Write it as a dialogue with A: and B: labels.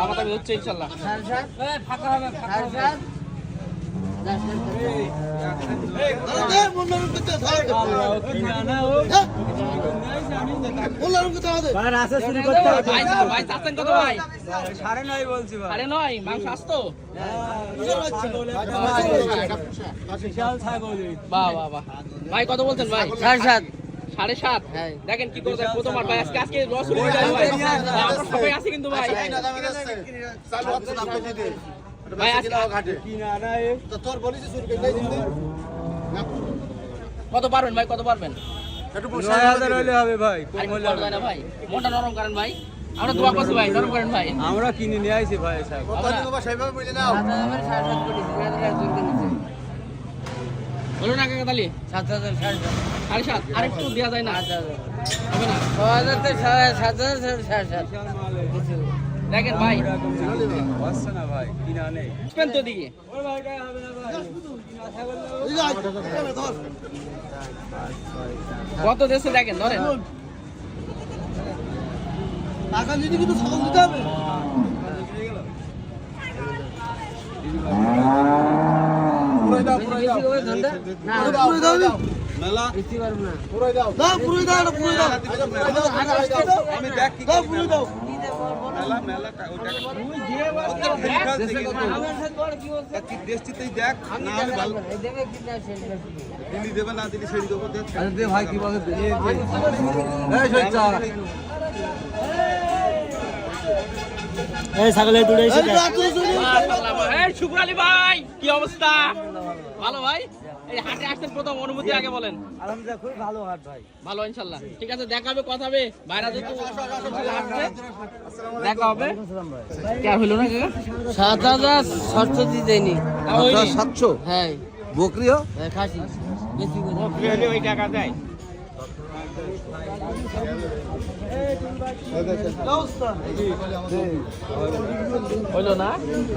A: দামাদামি হচ্ছে ইনশাল্লাহ। ভাই চাচ্ছেন কত ভাই?
B: 9.5 বলছি ভাই।
A: 9.5 মাংস আসতো। বাহ বাহ বাহ। ভাই কত বলছেন ভাই?
C: 7.5
A: 7.5। দেখেন কি করে প্রথমবার ভাই আজকে লস হয়ে যায় ভাই। আমরা সবাই আছি কিন্তু ভাই। ভাই আজকে কত পারবেন ভাই? কত পারবেন?
B: 9,000 হইলে হবে ভাই।
A: আর বলতে হয় না ভাই। মোটা নরম করেন ভাই। আমরা দোয়া করছি ভাই, নরম করেন ভাই।
B: আমরা কিনে নিয়ে আইছি ভাই সাহেব।
A: বলো না কাকা তালি
C: 7,000
A: 7.5 আর একটু দেওয়া যায় না? হবে না?
C: 6,000 তে 7,000 7,500
A: দেখেন ভাই
B: হচ্ছে না ভাই, কিনা নেই।
A: স্পেন তো দিকে কত দেশে দেখেন ধরেন।
D: টাকা নিতে কিন্তু ছাগল দিতে হবে।
A: শুক্র আলী ভাই কি অবস্থা? ভালো ভাই। এই হাটে আসছেন প্রথম অনুভূতি আগে বলেন।
C: আলহামদুলিল্লাহ খুব ভালো হাট ভাই।
A: ভালো ইনশাল্লাহ। ঠিক আছে দেখা হবে, কথা হবে। বাইরে যেহেতু দেখা হবে। কে হলো না কাকা?
C: 7,000 শর্ত দিয়ে দেয়নি।
D: 700
C: হ্যাঁ
D: বকরিও
C: খাসি বেশি
A: ওই টাকা দেয় হইলো না।